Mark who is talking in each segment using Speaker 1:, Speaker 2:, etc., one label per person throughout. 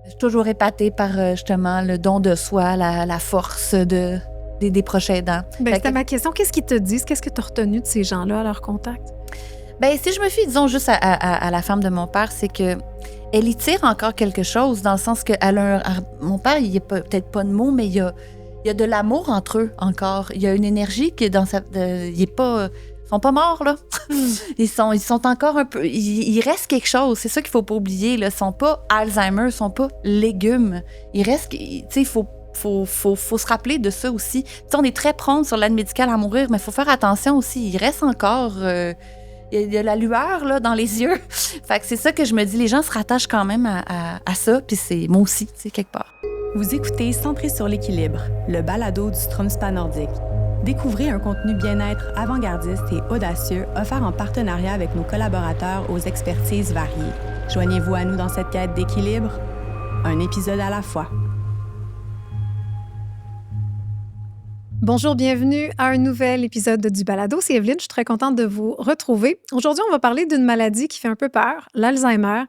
Speaker 1: Je suis toujours épatée par, justement, le don de soi, la force des proches aidants.
Speaker 2: C'était ma question. Qu'est-ce qu'ils te disent? Qu'est-ce que tu as retenu de ces gens-là à leur contact?
Speaker 1: Si je me fie, disons, juste à la femme de mon père, c'est que elle y tire encore quelque chose, dans le sens que mon père, il n'y a peut-être pas de mots, mais il y a de l'amour entre eux encore. Il y a une énergie qui est dans il est pas... Ils sont pas morts, là. Ils sont encore un peu... Il reste quelque chose. C'est ça qu'il faut pas oublier, là. Ils sont pas Alzheimer, ils sont pas légumes. Il reste... Tu sais, il faut se rappeler de ça aussi. Tu sais, on est très prône sur l'aide médicale à mourir, mais il faut faire attention aussi. Il reste encore... il y a la lueur, là, dans les yeux. Fait que c'est ça que je me dis. Les gens se rattachent quand même à ça. Puis c'est moi aussi, tu sais, quelque part.
Speaker 3: Vous écoutez Centré sur l'équilibre, le balado du Stromspa nordique. Découvrez un contenu bien-être avant-gardiste et audacieux offert en partenariat avec nos collaborateurs aux expertises variées. Joignez-vous à nous dans cette quête d'équilibre, un épisode à la fois.
Speaker 2: Bonjour, bienvenue à un nouvel épisode du balado. C'est Evelyne, je suis très contente de vous retrouver. Aujourd'hui, on va parler d'une maladie qui fait un peu peur, l'Alzheimer.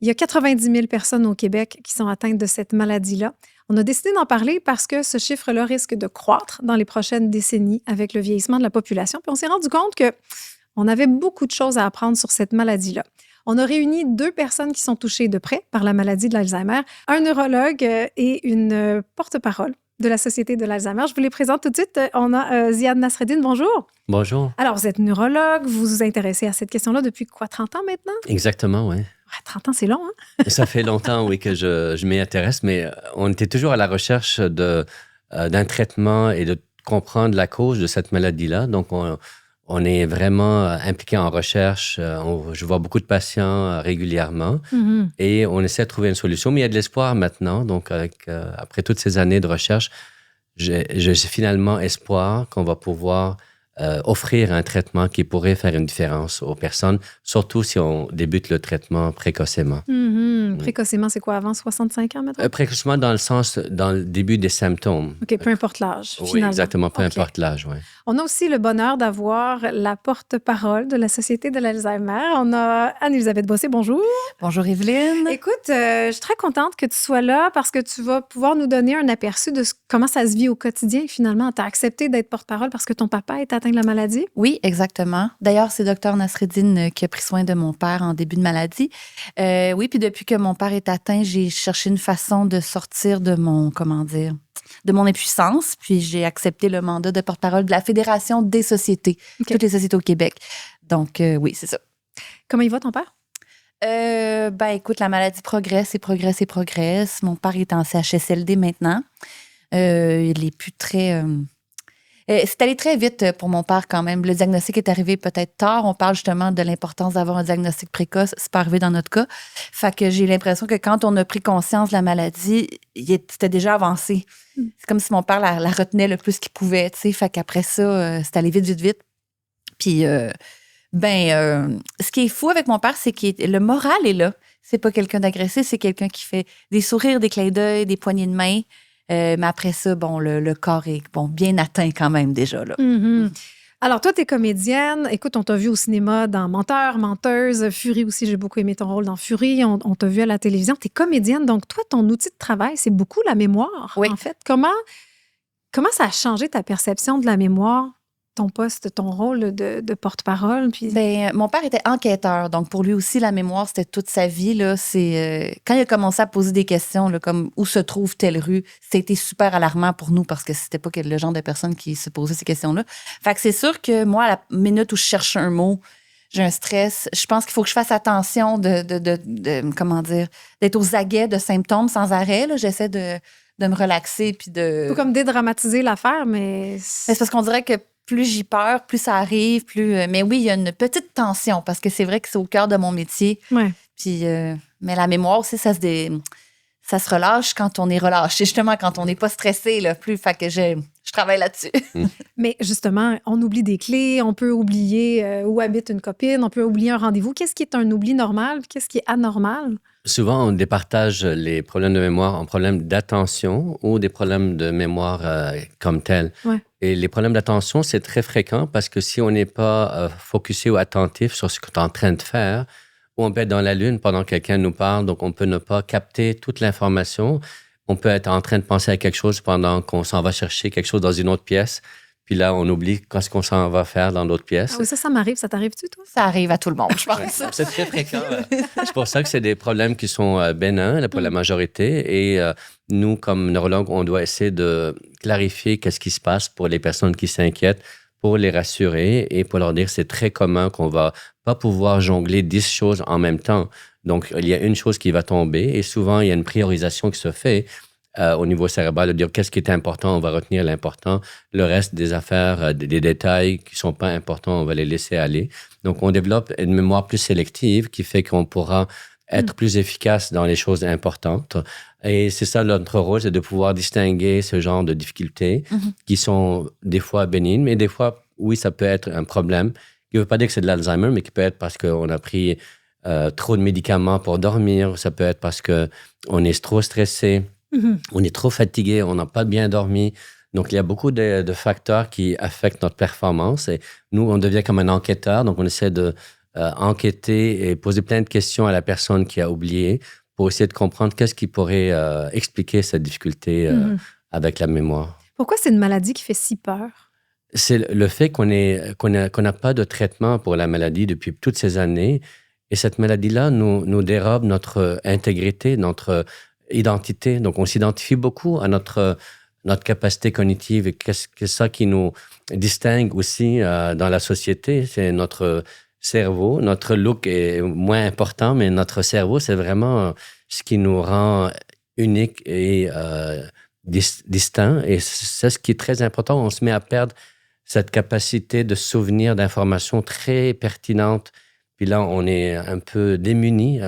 Speaker 2: Il y a 90 000 personnes au Québec qui sont atteintes de cette maladie-là. On a décidé d'en parler parce que ce chiffre-là risque de croître dans les prochaines décennies avec le vieillissement de la population. Puis on s'est rendu compte qu'on avait beaucoup de choses à apprendre sur cette maladie-là. On a réuni 2 personnes qui sont touchées de près par la maladie de l'Alzheimer, un neurologue et une porte-parole de la Société de l'Alzheimer. Je vous les présente tout de suite. On a Ziad Nasreddine, bonjour.
Speaker 4: Bonjour.
Speaker 2: Alors, vous êtes neurologue, vous vous intéressez à cette question-là depuis quoi, 30 ans maintenant?
Speaker 4: Exactement, oui.
Speaker 2: 30 ans, c'est long, hein?
Speaker 4: Ça fait longtemps, oui, que je m'y intéresse, mais on était toujours à la recherche d'un traitement et de comprendre la cause de cette maladie-là. Donc, on est vraiment impliqué en recherche. Je vois beaucoup de patients régulièrement et on essaie de trouver une solution. Mais il y a de l'espoir maintenant. Donc, après toutes ces années de recherche, j'ai finalement espoir qu'on va pouvoir offrir un traitement qui pourrait faire une différence aux personnes, surtout si on débute le traitement précocement.
Speaker 2: Précocement, c'est quoi, avant 65 ans, maintenant?
Speaker 4: Précocement dans le début des symptômes.
Speaker 2: OK, peu importe l'âge,
Speaker 4: Oui,
Speaker 2: finalement.
Speaker 4: exactement, peu importe l'âge, oui.
Speaker 2: On a aussi le bonheur d'avoir la porte-parole de la Société de l'Alzheimer. On a Anne-Élisabeth Bossé, bonjour.
Speaker 1: Bonjour, Evelyne.
Speaker 2: Écoute, je suis très contente que tu sois là parce que tu vas pouvoir nous donner un aperçu de comment ça se vit au quotidien, finalement. Tu as accepté d'être porte-parole parce que ton papa est atteint de la maladie?
Speaker 1: Oui, exactement. D'ailleurs, c'est Dr Nasreddine qui a pris soin de mon père en début de maladie. Oui, puis depuis que mon père est atteint, j'ai cherché une façon de sortir de mon, de mon impuissance, puis j'ai accepté le mandat de porte-parole de la Fédération des sociétés, toutes les sociétés au Québec. Donc, oui, c'est ça.
Speaker 2: Comment il va, ton père?
Speaker 1: Écoute, la maladie progresse et progresse et progresse. Mon père est en CHSLD maintenant. Il est plus très... c'est allé très vite pour mon père quand même. Le diagnostic est arrivé peut-être tard. On parle justement de l'importance d'avoir un diagnostic précoce. C'est pas arrivé dans notre cas. Fait que j'ai l'impression que quand on a pris conscience de la maladie, c'était déjà avancé. C'est comme si mon père la retenait le plus qu'il pouvait, tu sais. Fait qu'après ça, c'est allé vite, vite, vite. Puis, ce qui est fou avec mon père, c'est que le moral est là. C'est pas quelqu'un d'agressif, c'est quelqu'un qui fait des sourires, des clins d'œil, des poignées de main. Mais après ça, le corps est bien atteint quand même déjà. Là.
Speaker 2: Alors, toi, tu es comédienne. Écoute, on t'a vu au cinéma dans Menteur, Menteuse, Fury aussi. J'ai beaucoup aimé ton rôle dans Fury. On t'a vu à la télévision. Tu es comédienne. Donc, toi, ton outil de travail, c'est beaucoup la mémoire, en fait. Comment ça a changé ta perception de la mémoire, ton poste, ton rôle de porte-parole? Puis...
Speaker 1: mon père était enquêteur, donc pour lui aussi, la mémoire, c'était toute sa vie. Là. Quand il a commencé à poser des questions, là, comme où se trouve telle rue, c'était super alarmant pour nous parce que c'était pas le genre de personne qui se posait ces questions-là. Fait que c'est sûr que moi, à la minute où je cherche un mot, j'ai un stress. Je pense qu'il faut que je fasse attention d'être aux aguets de symptômes sans arrêt. Là. J'essaie de me relaxer puis de...
Speaker 2: Faut comme dédramatiser l'affaire, mais...
Speaker 1: C'est parce qu'on dirait que plus j'y peur, plus ça arrive, plus... Mais oui, il y a une petite tension parce que c'est vrai que c'est au cœur de mon métier.
Speaker 2: Ouais.
Speaker 1: Puis, mais la mémoire aussi, ça se relâche quand on est relâché, justement, quand on n'est pas stressé, là, plus. Fait que je travaille là-dessus.
Speaker 2: Mais justement, on oublie des clés, on peut oublier où habite une copine, on peut oublier un rendez-vous. Qu'est-ce qui est un oubli normal, qu'est-ce qui est anormal?
Speaker 4: Souvent, on départage les problèmes de mémoire en problèmes d'attention ou des problèmes de mémoire comme tels.
Speaker 2: Ouais.
Speaker 4: Et les problèmes d'attention, c'est très fréquent parce que si on n'est pas focusé ou attentif sur ce qu'on est en train de faire ou on peut être dans la lune pendant que quelqu'un nous parle, donc on peut ne pas capter toute l'information. On peut être en train de penser à quelque chose pendant qu'on s'en va chercher quelque chose dans une autre pièce. Puis là, on oublie qu'est-ce qu'on s'en va faire dans l'autre pièce.
Speaker 2: Ah oui, ça m'arrive. Ça t'arrive-tu, toi?
Speaker 1: Ça arrive à tout le monde, je pense.
Speaker 4: Ouais, c'est très fréquent. C'est pour ça que c'est des problèmes qui sont bénins pour la majorité. Et nous, comme neurologues, on doit essayer de clarifier qu'est-ce qui se passe pour les personnes qui s'inquiètent, pour les rassurer et pour leur dire que c'est très commun qu'on va pas pouvoir jongler 10 choses en même temps. Donc, il y a une chose qui va tomber et souvent, il y a une priorisation qui se fait au niveau cérébral, de dire qu'est-ce qui est important, on va retenir l'important. Le reste des affaires, des détails qui ne sont pas importants, on va les laisser aller. Donc, on développe une mémoire plus sélective qui fait qu'on pourra être plus efficace dans les choses importantes. Et c'est ça notre rôle, c'est de pouvoir distinguer ce genre de difficultés qui sont des fois bénignes, mais des fois, oui, ça peut être un problème qui ne veut pas dire que c'est de l'Alzheimer, mais qui peut être parce qu'on a pris trop de médicaments pour dormir. Ça peut être parce qu'on est trop stressé. On est trop fatigué, on n'a pas bien dormi. Donc, il y a beaucoup de facteurs qui affectent notre performance. Et nous, on devient comme un enquêteur. Donc, on essaie de enquêter et poser plein de questions à la personne qui a oublié pour essayer de comprendre qu'est-ce qui pourrait expliquer cette difficulté avec la mémoire.
Speaker 2: Pourquoi c'est une maladie qui fait si peur?
Speaker 4: C'est le fait qu'on n'a pas de traitement pour la maladie depuis toutes ces années. Et cette maladie-là nous dérobe notre intégrité, notre identité. Donc, on s'identifie beaucoup à notre capacité cognitive et qu'est-ce ça qui nous distingue aussi dans la société. C'est notre cerveau. Notre look est moins important, mais notre cerveau, c'est vraiment ce qui nous rend unique et distinct. Et c'est ce qui est très important. On se met à perdre cette capacité de souvenir d'informations très pertinentes. Puis là, on est un peu démuni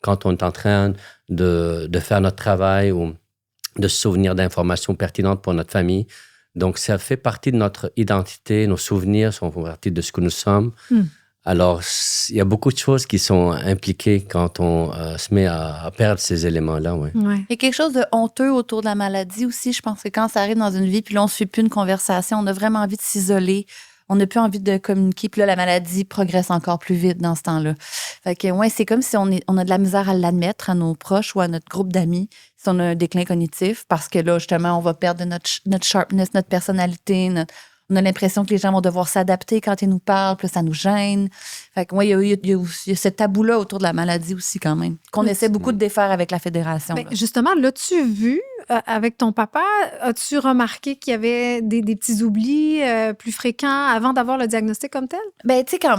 Speaker 4: quand on est en train de faire notre travail ou de se souvenir d'informations pertinentes pour notre famille. Donc, ça fait partie de notre identité. Nos souvenirs font partie de ce que nous sommes. Alors, il y a beaucoup de choses qui sont impliquées quand on se met à perdre ces éléments-là. Ouais.
Speaker 2: Ouais.
Speaker 1: Il y a quelque chose de honteux autour de la maladie aussi. Je pense que quand ça arrive dans une vie, puis là, on ne suit plus une conversation, on a vraiment envie de s'isoler. On n'a plus envie de communiquer. Puis là, la maladie progresse encore plus vite dans ce temps-là. Fait que, ouais, c'est comme si on a de la misère à l'admettre à nos proches ou à notre groupe d'amis si on a un déclin cognitif parce que là, justement, on va perdre notre sharpness, notre personnalité, on a l'impression que les gens vont devoir s'adapter quand ils nous parlent, puis ça nous gêne. Fait que, ouais, il y a ce tabou-là autour de la maladie aussi, quand même, qu'on essaie beaucoup de défaire avec la fédération.
Speaker 2: Ben, justement, l'as-tu vu avec ton papa? As-tu remarqué qu'il y avait des petits oublis plus fréquents avant d'avoir le diagnostic comme tel?
Speaker 1: Ben, tu sais, quand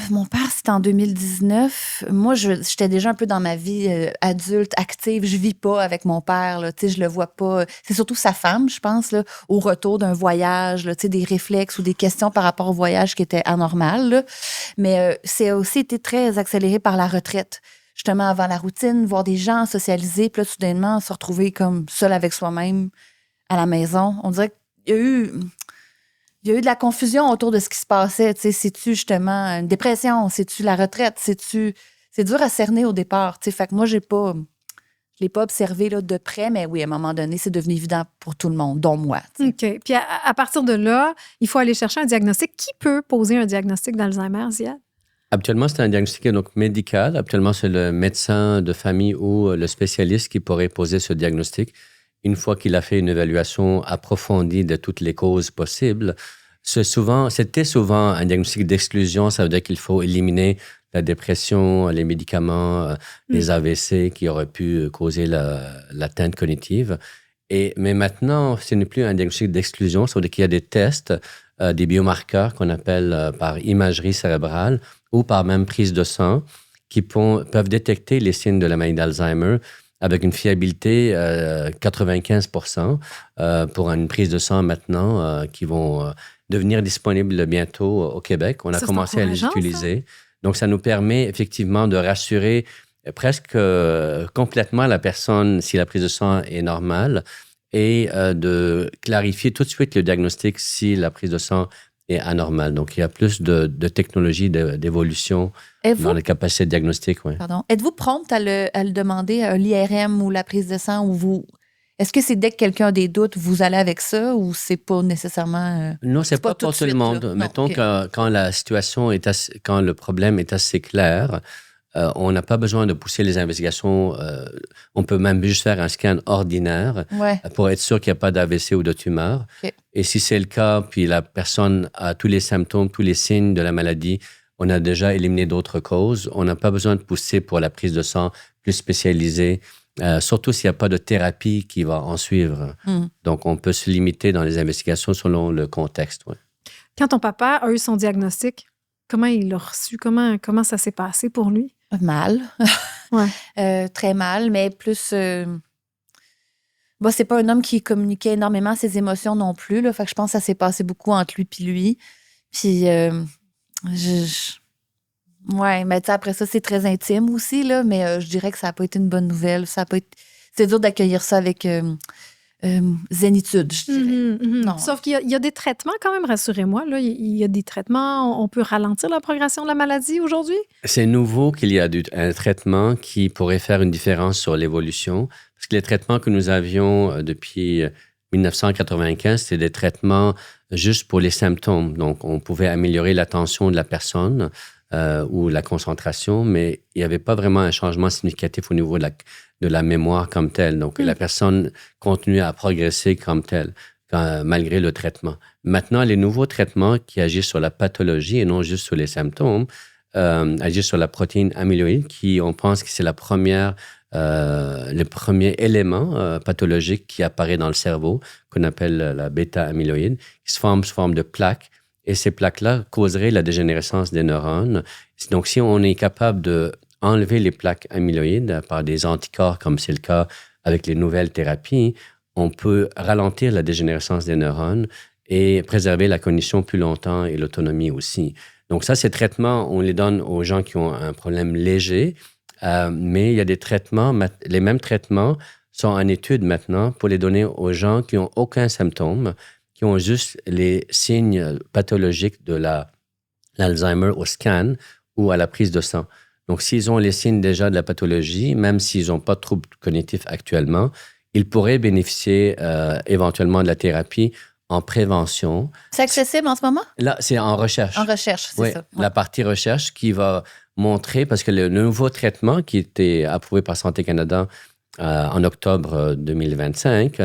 Speaker 1: mon père, c'était en 2019, moi, j'étais déjà un peu dans ma vie adulte, active. Je vis pas avec mon père, là, tu sais, je le vois pas. C'est surtout sa femme, je pense, là, au retour d'un voyage, là, tu sais, des réflexes ou des questions par rapport au voyage qui étaient anormales, là. Mais c'est aussi été très accéléré par la retraite. Justement, avant la routine, voir des gens socialiser, puis là, soudainement, se retrouver comme seul avec soi-même à la maison. On dirait qu'il y a eu de la confusion autour de ce qui se passait. Tu sais, c'est-tu justement une dépression? C'est-tu la retraite? C'est dur à cerner au départ. Tu sais, fait que moi, je l'ai pas observé là, de près, mais oui, à un moment donné, c'est devenu évident pour tout le monde, dont moi. Tu sais.
Speaker 2: OK. Puis à partir de là, il faut aller chercher un diagnostic. Qui peut poser un diagnostic d'Alzheimer, Ziad?
Speaker 4: Habituellement, c'est un diagnostic donc médical. Habituellement, c'est le médecin de famille ou le spécialiste qui pourrait poser ce diagnostic. Une fois qu'il a fait une évaluation approfondie de toutes les causes possibles, c'était souvent un diagnostic d'exclusion. Ça veut dire qu'il faut éliminer la dépression, les médicaments, les AVC qui auraient pu causer l'atteinte cognitive. Mais maintenant, ce n'est plus un diagnostic d'exclusion. Ça veut dire qu'il y a des tests, des biomarqueurs qu'on appelle par imagerie cérébrale ou par même prise de sang qui peuvent détecter les signes de la maladie d'Alzheimer avec une fiabilité 95% pour une prise de sang maintenant qui vont devenir disponibles bientôt au Québec. On a commencé à les utiliser. Ça. Donc, ça nous permet effectivement de rassurer presque complètement la personne si la prise de sang est normale et de clarifier tout de suite le diagnostic si la prise de sang est anormale. Donc, il y a plus de technologie d'évolution dans les capacités de diagnostic. Ouais.
Speaker 1: Pardon. Êtes-vous prompte à le demander à l'IRM ou la prise de sang ou est-ce que c'est dès que quelqu'un a des doutes, vous allez avec ça ou c'est pas nécessairement...
Speaker 4: Non, c'est pas pour tout le monde. Mettons que quand la situation quand le problème est assez clair, on n'a pas besoin de pousser les investigations. On peut même juste faire un scan ordinaire pour être sûr qu'il n'y a pas d'AVC ou de tumeur.
Speaker 1: Okay.
Speaker 4: Et si c'est le cas, puis la personne a tous les symptômes, tous les signes de la maladie, on a déjà éliminé d'autres causes. On n'a pas besoin de pousser pour la prise de sang plus spécialisée, surtout s'il n'y a pas de thérapie qui va en suivre. Donc, on peut se limiter dans les investigations selon le contexte. Ouais.
Speaker 2: Quand ton papa a eu son diagnostic, comment il l'a reçu? Comment ça s'est passé pour lui?
Speaker 1: Mal. Très mal, mais plus... Bon, c'est pas un homme qui communiquait énormément ses émotions non plus. Là, fait que je pense que ça s'est passé beaucoup entre lui et lui. Puis... Ouais, mais après ça, c'est très intime aussi, là, mais je dirais que ça n'a pas été une bonne nouvelle. C'est dur d'accueillir ça avec zénitude, je dirais. Non.
Speaker 2: Sauf qu'il y a des traitements quand même, rassurez-moi. Là, il y a des traitements, on peut ralentir la progression de la maladie aujourd'hui? C'est
Speaker 4: nouveau qu'il y a un traitement qui pourrait faire une différence sur l'évolution. Parce que les traitements que nous avions depuis 1995, c'était des traitements juste pour les symptômes. Donc, on pouvait améliorer l'attention de la personne ou la concentration, mais il n'y avait pas vraiment un changement significatif au niveau de la mémoire comme telle. Donc, la personne continuait à progresser comme telle, malgré le traitement. Maintenant, les nouveaux traitements qui agissent sur la pathologie et non juste sur les symptômes, agissent sur la protéine amyloïde, qui, on pense que c'est le premier élément pathologique qui apparaît dans le cerveau, qu'on appelle la bêta-amyloïde, qui se forme sous forme de plaques. Et ces plaques-là causeraient la dégénérescence des neurones. Donc, si on est capable d'enlever les plaques amyloïdes par des anticorps, comme c'est le cas avec les nouvelles thérapies, on peut ralentir la dégénérescence des neurones et préserver la cognition plus longtemps et l'autonomie aussi. Donc ça, ces traitements, on les donne aux gens qui ont un problème léger, mais il y a des traitements, les mêmes traitements sont en étude maintenant pour les donner aux gens qui n'ont aucun symptôme, qui ont juste les signes pathologiques de l'Alzheimer au scan ou à la prise de sang. Donc, s'ils ont les signes déjà de la pathologie, même s'ils n'ont pas de troubles cognitifs actuellement, ils pourraient bénéficier éventuellement de la thérapie en prévention.
Speaker 1: C'est accessible en ce moment?
Speaker 4: Là, c'est en recherche.
Speaker 1: En recherche, c'est ça.
Speaker 4: La partie recherche qui va montrer, parce que le nouveau traitement qui était approuvé par Santé Canada en octobre 2025,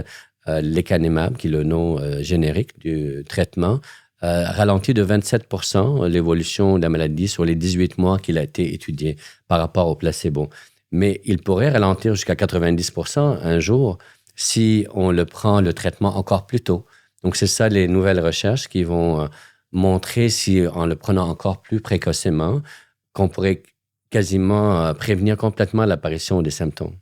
Speaker 4: lecanemab, qui est le nom générique du traitement, ralentit de 27% l'évolution de la maladie sur les 18 mois qu'il a été étudié par rapport au placebo. Mais il pourrait ralentir jusqu'à 90% un jour si on le prend le traitement encore plus tôt. Donc, c'est ça les nouvelles recherches qui vont montrer si, en le prenant encore plus précocement, qu'on pourrait quasiment prévenir complètement l'apparition des symptômes.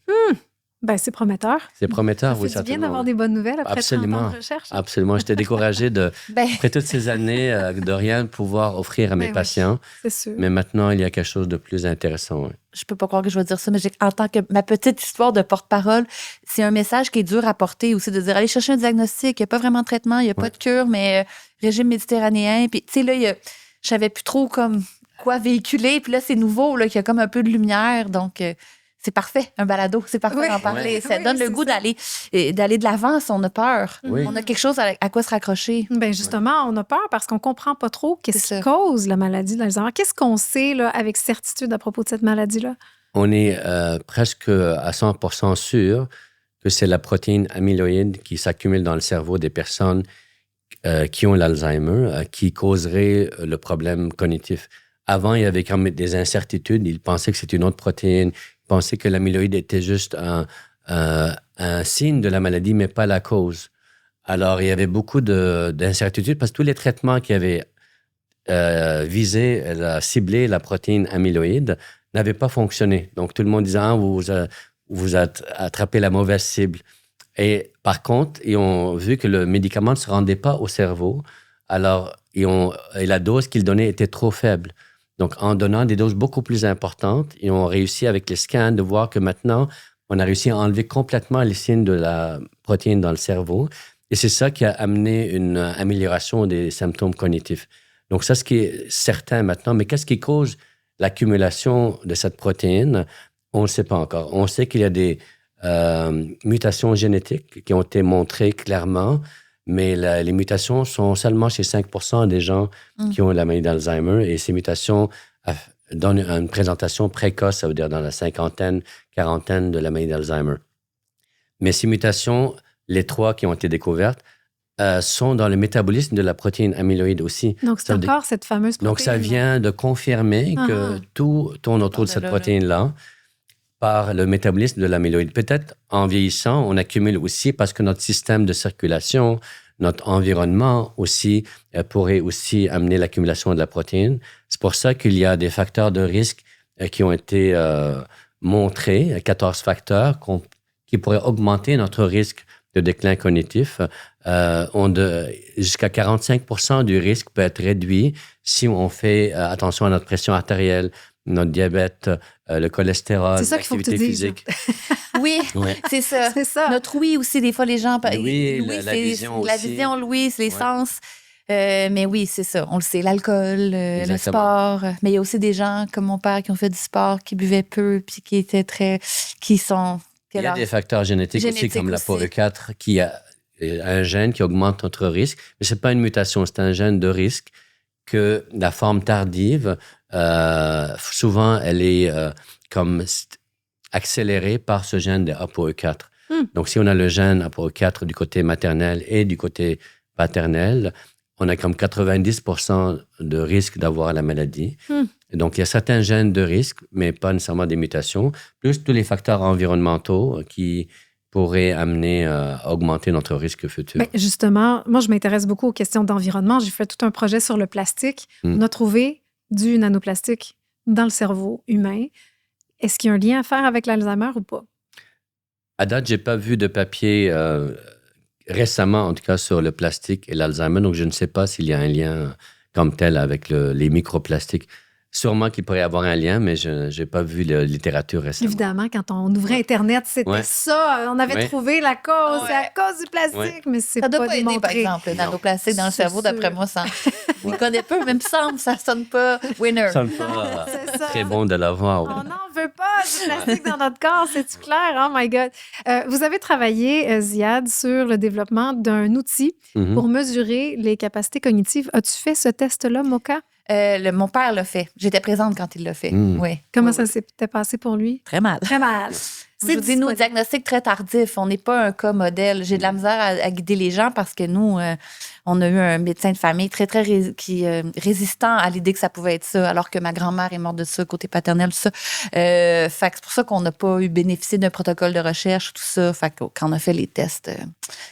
Speaker 2: Ben, c'est prometteur.
Speaker 4: C'est prometteur, oui,
Speaker 2: ça fait du bien d'avoir des bonnes nouvelles après 30 ans de recherche.
Speaker 4: Absolument. J'étais découragé après toutes ces années, de rien pouvoir offrir à mes patients.
Speaker 2: C'est sûr.
Speaker 4: Mais maintenant, il y a quelque chose de plus intéressant. Oui.
Speaker 1: Je peux pas croire que je vais dire ça, mais en tant que ma petite histoire de porte-parole, c'est un message qui est dur à porter aussi, de dire allez chercher un diagnostic, il n'y a pas vraiment de traitement, il n'y a pas de cure, mais régime méditerranéen. Puis, tu sais, là, je savais plus trop comme quoi véhiculer. Puis là, c'est nouveau, là, qu'il y a comme un peu de lumière. Donc, c'est parfait, un balado, c'est parfait d'en parler. Ça donne le goût d'aller de l'avant si on a peur. Oui. On a quelque chose à quoi se raccrocher.
Speaker 2: Bien, justement, on a peur parce qu'on ne comprend pas trop qu'est-ce qui cause la maladie d'Alzheimer. Qu'est-ce qu'on sait là, avec certitude à propos de cette maladie-là?
Speaker 4: On est presque à 100% sûr que c'est la protéine amyloïde qui s'accumule dans le cerveau des personnes qui ont l'Alzheimer qui causerait le problème cognitif. Avant, il y avait quand même des incertitudes. Ils pensaient que c'était une autre protéine. Ils pensaient que l'amyloïde était juste un signe de la maladie, mais pas la cause. Alors, il y avait beaucoup d'incertitudes parce que tous les traitements qui avaient visé, ciblé la protéine amyloïde n'avaient pas fonctionné. Donc, tout le monde disait vous attrapez la mauvaise cible. Et par contre, ils ont vu que le médicament ne se rendait pas au cerveau. Alors, et la dose qu'ils donnaient était trop faible. Donc, en donnant des doses beaucoup plus importantes, ils ont réussi avec les scans de voir que maintenant, on a réussi à enlever complètement les signes de la protéine dans le cerveau. Et c'est ça qui a amené une amélioration des symptômes cognitifs. Donc, ça, ce qui est certain maintenant. Mais qu'est-ce qui cause l'accumulation de cette protéine? On ne sait pas encore. On sait qu'il y a des mutations génétiques qui ont été montrées clairement, mais les mutations sont seulement chez 5% des gens qui ont la maladie d'Alzheimer. Et ces mutations donne une présentation précoce, ça veut dire dans la cinquantaine, quarantaine de la maladie d'Alzheimer. Mais ces mutations, les 3 qui ont été découvertes, sont dans le métabolisme de la protéine amyloïde aussi.
Speaker 2: Donc, c'est encore cette fameuse protéine.
Speaker 4: Donc, ça vient de confirmer que tout tourne autour de cette protéine-là par le métabolisme de l'amyloïde. Peut-être en vieillissant, on accumule aussi parce que notre système de circulation, notre environnement aussi pourrait aussi amener l'accumulation de la protéine. C'est pour ça qu'il y a des facteurs de risque qui ont été montrés, 14 facteurs qui pourraient augmenter notre risque de déclin cognitif. Jusqu'à 45% du risque peut être réduit si on fait attention à notre pression artérielle, notre diabète, le cholestérol, l'activité physique.
Speaker 1: Oui, c'est ça.
Speaker 2: C'est ça.
Speaker 1: Notre ouïe aussi, des fois, les gens...
Speaker 4: Oui, la vision aussi.
Speaker 1: La vision, l'ouïe, c'est les sens. Mais oui, c'est ça. On le sait, l'alcool, le sport. Mais il y a aussi des gens comme mon père qui ont fait du sport, qui buvaient peu, puis qui étaient qui sont...
Speaker 4: Il y a des facteurs génétiques aussi, comme l'APOE4, qui a un gène qui augmente notre risque. Mais ce n'est pas une mutation, c'est un gène de risque que la forme tardive, souvent, elle est comme accélérée par ce gène de APOE4. Donc, si on a le gène APOE4 du côté maternel et du côté paternel, on a comme 90% de risque d'avoir la maladie. Donc, il y a certains gènes de risque, mais pas nécessairement des mutations, plus tous les facteurs environnementaux qui pourraient amener à augmenter notre risque futur.
Speaker 2: Bien, justement, moi, je m'intéresse beaucoup aux questions d'environnement. J'ai fait tout un projet sur le plastique. On a trouvé du nanoplastique dans le cerveau humain. Est-ce qu'il y a un lien à faire avec l'Alzheimer ou pas?
Speaker 4: À date, je n'ai pas vu de papier récemment, en tout cas, sur le plastique et l'Alzheimer. Donc, je ne sais pas s'il y a un lien comme tel avec les microplastiques. Sûrement qu'il pourrait y avoir un lien, mais je n'ai pas vu la littérature récemment.
Speaker 2: Évidemment, quand on ouvrait Internet, c'était ça. On avait trouvé la cause. C'est à cause du plastique, mais c'est pas démontré. Ça doit pas aider, par exemple, le nanoplastique dans le cerveau, d'après moi. On ne connaît pas, même semble, ça ne sonne pas winner.
Speaker 4: Ça sonne pas très bon de l'avoir.
Speaker 2: On n'en veut pas du plastique dans notre corps, c'est-tu clair? Oh my God! Vous avez travaillé, Ziad, sur le développement d'un outil pour mesurer les capacités cognitives. As-tu fait ce test-là, Moka?
Speaker 1: Mon père l'a fait. J'étais présente quand il l'a fait. Oui.
Speaker 2: Comment ça s'était passé pour lui?
Speaker 1: Très mal.
Speaker 2: Très mal.
Speaker 1: Je vous dis, nous, diagnostic très tardif. On n'est pas un cas modèle. J'ai de la misère à guider les gens parce que nous, on a eu un médecin de famille très résistant à l'idée que ça pouvait être ça, alors que ma grand-mère est morte de ça, côté paternel, tout ça. Fait que c'est pour ça qu'on n'a pas eu bénéficié d'un protocole de recherche, tout ça. Fait que quand on a fait les tests,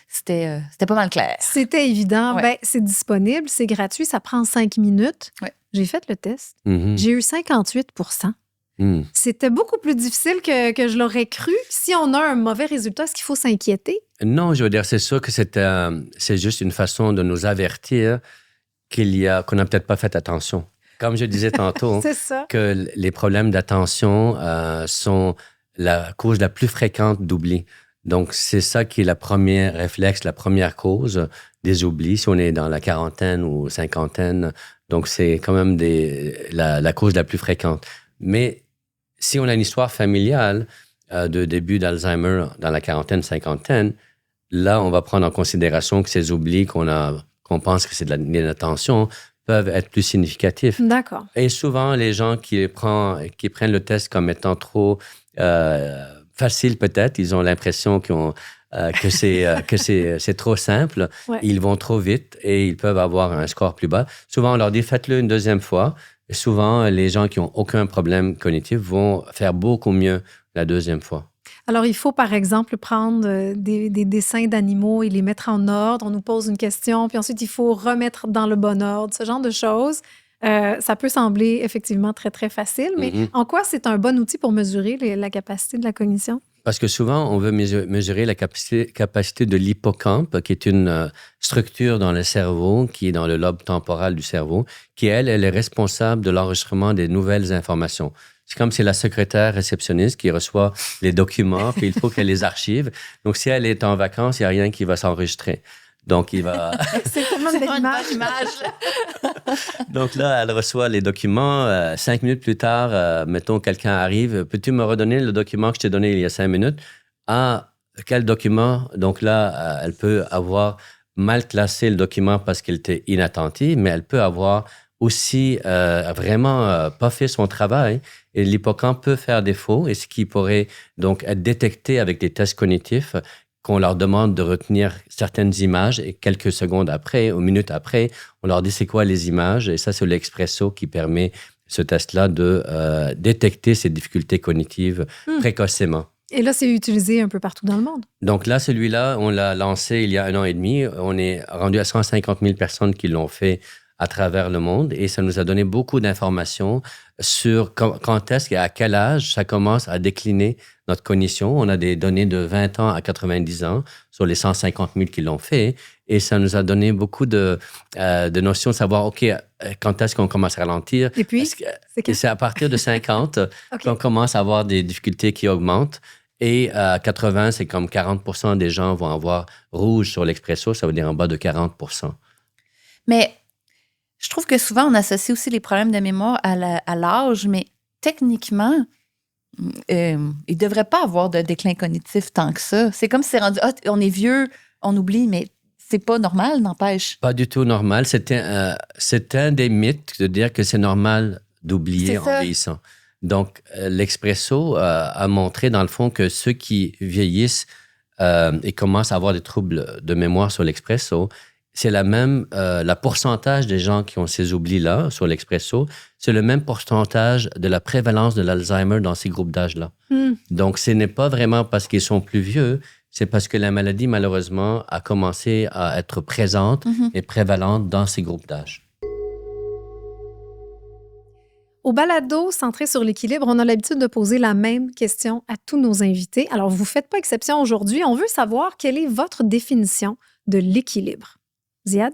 Speaker 1: c'était pas mal clair.
Speaker 2: C'était évident. Ouais. Ben, c'est disponible, c'est gratuit, ça prend 5 minutes. Ouais. J'ai fait le test. J'ai eu 58%. C'était beaucoup plus difficile que je l'aurais cru. Si on a un mauvais résultat, est-ce qu'il faut s'inquiéter?
Speaker 4: Non, je veux dire, c'est sûr que c'est juste une façon de nous avertir qu'on n'a peut-être pas fait attention. Comme je disais tantôt, que les problèmes d'attention sont la cause la plus fréquente d'oubli. Donc, c'est ça qui est la première réflexe, la première cause des oublis, si on est dans la quarantaine ou cinquantaine. Donc, c'est quand même la cause la plus fréquente. Mais si on a une histoire familiale de début d'Alzheimer dans la quarantaine, cinquantaine, là, on va prendre en considération que ces oublis qu'on pense que c'est de l'inattention peuvent être plus significatifs.
Speaker 2: D'accord.
Speaker 4: Et souvent, les gens qui prennent le test comme étant trop facile peut-être, ils ont l'impression que c'est trop simple. Ouais. Ils vont trop vite et ils peuvent avoir un score plus bas. Souvent, on leur dit, faites-le une deuxième fois. Et souvent, les gens qui n'ont aucun problème cognitif vont faire beaucoup mieux la deuxième fois.
Speaker 2: Alors, il faut, par exemple, prendre des dessins d'animaux et les mettre en ordre. On nous pose une question, puis ensuite, il faut remettre dans le bon ordre. Ce genre de choses, ça peut sembler effectivement très, très facile, mais en quoi c'est un bon outil pour mesurer la capacité de la cognition?
Speaker 4: Parce que souvent, on veut mesurer la capacité de l'hippocampe, qui est une structure dans le cerveau, qui est dans le lobe temporal du cerveau, qui, elle est responsable de l'enregistrement des nouvelles informations. C'est comme si la secrétaire réceptionniste qui reçoit les documents, puis il faut qu'elle les archive. Donc, si elle est en vacances, il n'y a rien qui va s'enregistrer. Donc, il va...
Speaker 2: C'est tellement une image.
Speaker 4: Donc là, elle reçoit les documents. 5 minutes plus tard, mettons, quelqu'un arrive. Peux-tu me redonner le document que je t'ai donné il y a 5 minutes? Ah, quel document? Donc là, elle peut avoir mal classé le document parce qu'elle était inattentive, mais elle peut avoir aussi vraiment pas fait son travail. Et l'hippocampe peut faire défaut, et ce qui pourrait donc être détecté avec des tests cognitifs, qu'on leur demande de retenir certaines images, et quelques secondes après, ou minutes après, on leur dit c'est quoi les images, et ça, c'est l'Expresso qui permet ce test-là de détecter ces difficultés cognitives précocement.
Speaker 2: Et là, c'est utilisé un peu partout dans le monde.
Speaker 4: Donc là, celui-là, on l'a lancé il y a 1 an et demi. On est rendu à 150 000 personnes qui l'ont fait à travers le monde, et ça nous a donné beaucoup d'informations sur quand est-ce et à quel âge ça commence à décliner notre cognition. On a des données de 20 ans à 90 ans sur les 150 000 qui l'ont fait, et ça nous a donné beaucoup de notions de savoir, OK, quand est-ce qu'on commence à ralentir?
Speaker 2: Et puis,
Speaker 4: c'est à partir de 50 qu'on commence à avoir des difficultés qui augmentent. Et à 80, c'est comme 40% des gens vont avoir rouge sur l'Expresso, ça veut dire en bas de 40%.
Speaker 1: Mais je trouve que souvent, on associe aussi les problèmes de mémoire à l'âge, mais techniquement, il ne devrait pas avoir de déclin cognitif tant que ça. C'est comme si c'est rendu, on est vieux, on oublie, mais c'est pas normal, n'empêche.
Speaker 4: Pas du tout normal. C'est un des mythes de dire que c'est normal d'oublier en vieillissant. Donc, l'Expresso a montré, dans le fond, que ceux qui vieillissent et commencent à avoir des troubles de mémoire sur l'Expresso, c'est la pourcentage des gens qui ont ces oublis-là sur l'Expresso, c'est le même pourcentage de la prévalence de l'Alzheimer dans ces groupes d'âge-là. Donc, ce n'est pas vraiment parce qu'ils sont plus vieux, c'est parce que la maladie, malheureusement, a commencé à être présente et prévalente dans ces groupes d'âge.
Speaker 2: Au balado centré sur l'équilibre, on a l'habitude de poser la même question à tous nos invités. Alors, vous ne faites pas exception aujourd'hui. On veut savoir quelle est votre définition de l'équilibre. Ziad?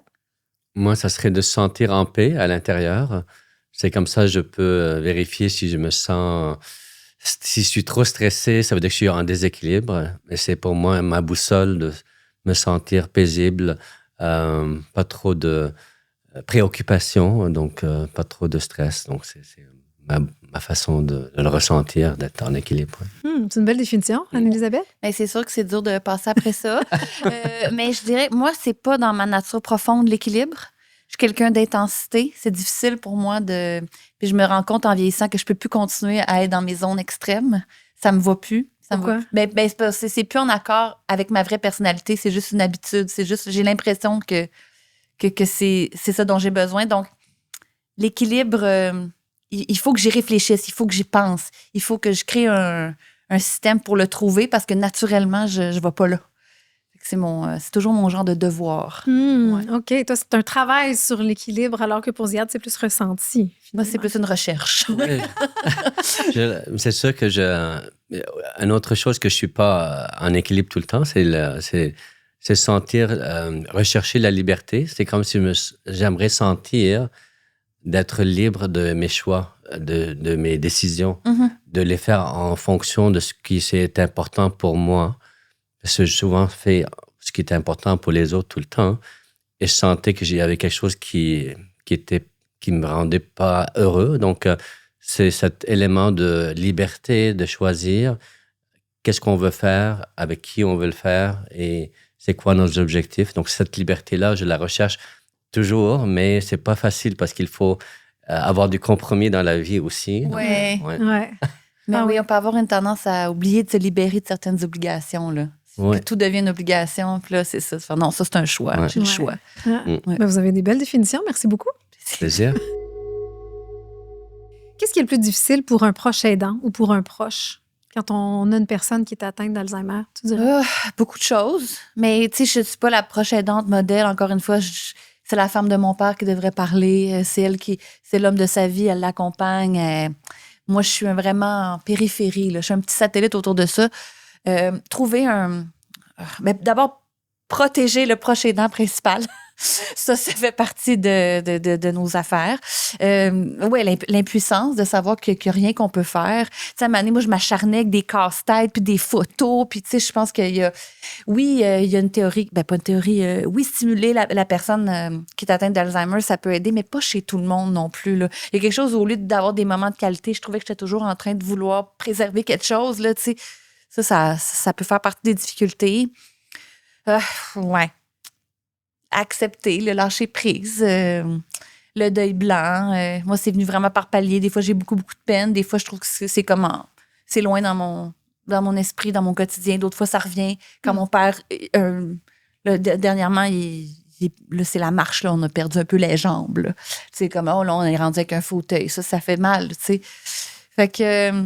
Speaker 4: Moi, ça serait de se sentir en paix à l'intérieur. C'est comme ça que je peux vérifier si je me sens... Si je suis trop stressé, ça veut dire que je suis en déséquilibre. Et c'est pour moi ma boussole de me sentir paisible, pas trop de préoccupation, donc pas trop de stress. Donc, c'est ma façon de le ressentir, d'être en équilibre.
Speaker 2: C'est une belle définition, Anne-Elisabeth.
Speaker 1: Mais c'est sûr que c'est dur de passer après ça. Mais je dirais, moi, c'est pas dans ma nature profonde l'équilibre. Je suis quelqu'un d'intensité. C'est difficile pour moi de... Puis je me rends compte en vieillissant que je peux plus continuer à être dans mes zones extrêmes. Ça me va plus.
Speaker 2: Pourquoi?
Speaker 1: C'est plus en accord avec ma vraie personnalité. C'est juste une habitude. C'est juste... J'ai l'impression que c'est ça dont j'ai besoin. Donc, l'équilibre... il faut que j'y réfléchisse, il faut que j'y pense, il faut que je crée un système pour le trouver parce que naturellement, je ne vais pas là. C'est toujours mon genre de devoir.
Speaker 2: Ouais. OK. Toi, c'est un travail sur l'équilibre, alors que pour Ziad, c'est plus ressenti.
Speaker 1: Moi, c'est plus une recherche.
Speaker 4: Oui. C'est sûr que une autre chose que je ne suis pas en équilibre tout le temps, c'est sentir, rechercher la liberté. C'est comme si j'aimerais sentir d'être libre de mes choix, de mes décisions, de les faire en fonction de ce qui est important pour moi. Parce que j'ai souvent fait ce qui était important pour les autres tout le temps. Et je sentais que j'avais quelque chose qui me rendait pas heureux. Donc, c'est cet élément de liberté, de choisir qu'est-ce qu'on veut faire, avec qui on veut le faire et c'est quoi nos objectifs. Donc, cette liberté-là, je la recherche toujours, mais c'est pas facile parce qu'il faut avoir du compromis dans la vie aussi.
Speaker 1: Oui.
Speaker 2: Ouais.
Speaker 1: Mais oui, on peut avoir une tendance à oublier de se libérer de certaines obligations, là. Que tout devient une obligation, puis là, c'est ça. Non, ça, c'est un choix.
Speaker 4: Ouais.
Speaker 1: J'ai le choix.
Speaker 2: Ben, vous avez des belles définitions. Merci beaucoup.
Speaker 4: Plaisir.
Speaker 2: Qu'est-ce qui est le plus difficile pour un proche aidant ou pour un proche quand on a une personne qui est atteinte d'Alzheimer, tu dirais?
Speaker 1: Beaucoup de choses. Mais tu sais, je ne suis pas la proche aidante modèle. Encore une fois, c'est la femme de mon père qui devrait parler. C'est l'homme de sa vie, elle l'accompagne. Moi, je suis vraiment en périphérie, là. Je suis un petit satellite autour de ça. Trouver d'abord, protéger le proche aidant principal. Ça fait partie de nos affaires. L'impuissance de savoir qu'il n'y a rien qu'on peut faire. Tu sais, à un moment donné, moi, je m'acharnais avec des casse-têtes puis des photos. Puis, tu sais, je pense qu'il y a... Oui, il y a une théorie... pas une théorie. Oui, stimuler la personne qui est atteinte d'Alzheimer, ça peut aider, mais pas chez tout le monde non plus, là. Il y a quelque chose, au lieu d'avoir des moments de qualité, je trouvais que j'étais toujours en train de vouloir préserver quelque chose, là, tu sais. Ça peut faire partie des difficultés. Ouais. Accepter, le lâcher prise, le deuil blanc. Moi, c'est venu vraiment par palier. Des fois, j'ai beaucoup, beaucoup de peine. Des fois, je trouve que c'est comme... c'est loin dans mon esprit, dans mon quotidien. D'autres fois, ça revient. Quand mon père... dernièrement, là, c'est la marche, là, on a perdu un peu les jambes. Là. C'est comme, là, on est rendu avec un fauteuil. Ça fait mal, tu sais. Fait que,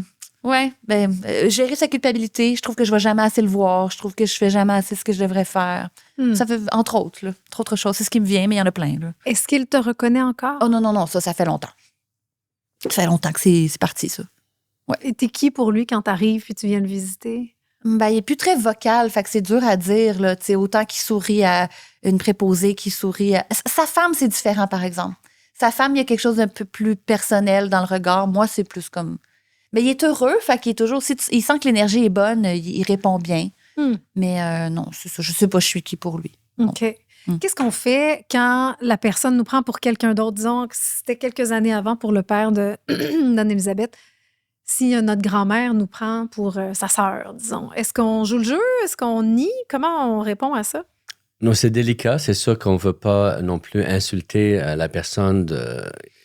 Speaker 1: gérer sa culpabilité, je trouve que je ne vais jamais assez le voir. Je trouve que je ne fais jamais assez ce que je devrais faire. Ça fait, entre autres choses. C'est ce qui me vient, mais il y en a plein. Là.
Speaker 2: Est-ce qu'il te reconnaît encore?
Speaker 1: Oh non, ça fait longtemps. Ça fait longtemps que c'est parti, ça.
Speaker 2: Ouais. Et t'es qui pour lui quand t'arrives puis tu viens le visiter?
Speaker 1: Il n'est plus très vocal, fait que c'est dur à dire. Là, autant qu'il sourit à une préposée, qu'il sourit à... Sa femme, c'est différent, par exemple. Sa femme, il y a quelque chose d'un peu plus personnel dans le regard. Moi, c'est plus comme... Mais il est heureux, fait qu'il est toujours... Il sent que l'énergie est bonne, il répond bien. Mais non, c'est ça. Je sais pas je suis qui pour lui.
Speaker 2: OK. Qu'est-ce qu'on fait quand la personne nous prend pour quelqu'un d'autre? Disons que c'était quelques années avant pour le père d'Anne-Élisabeth. Si notre grand-mère nous prend pour sa sœur, disons, est-ce qu'on joue le jeu? Est-ce qu'on nie? Comment on répond à ça?
Speaker 4: Non, c'est délicat. C'est sûr qu'on ne veut pas non plus insulter la personne.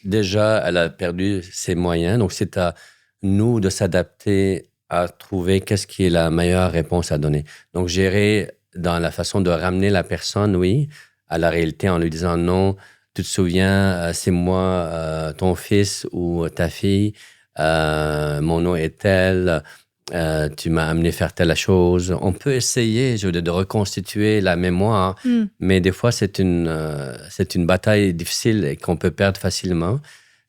Speaker 4: Déjà, elle a perdu ses moyens. Donc, c'est à nous de s'adapter à trouver qu'est-ce qui est la meilleure réponse à donner. Donc, gérer dans la façon de ramener la personne, oui, à la réalité en lui disant non, tu te souviens, c'est moi, ton fils ou ta fille. Mon nom est tel, tu m'as amené faire telle chose. On peut essayer de reconstituer la mémoire, mais des fois, c'est une bataille difficile et qu'on peut perdre facilement.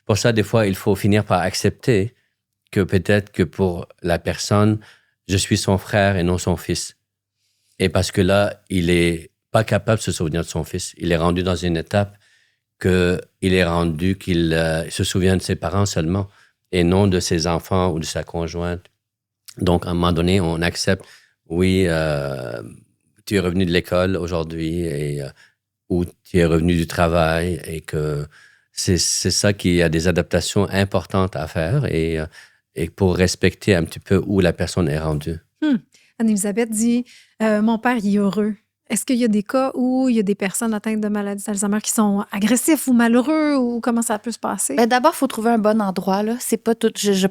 Speaker 4: Pour ça, des fois, il faut finir par accepter que peut-être que pour la personne, je suis son frère et non son fils. Et parce que là, il n'est pas capable de se souvenir de son fils. Il est rendu dans une étape qu'il se souvient de ses parents seulement, et non de ses enfants ou de sa conjointe. Donc, à un moment donné, on accepte, oui, tu es revenu de l'école aujourd'hui ou tu es revenu du travail et que c'est ça qui a des adaptations importantes à faire et pour respecter un petit peu où la personne est rendue.
Speaker 2: Anne-Élisabeth dit, mon père, il est heureux. Est-ce qu'il y a des cas où il y a des personnes atteintes de maladie d'Alzheimer qui sont agressifs ou malheureux ou comment ça peut se passer?
Speaker 1: D'abord, il faut trouver un bon endroit. Là. C'est pas tout. Je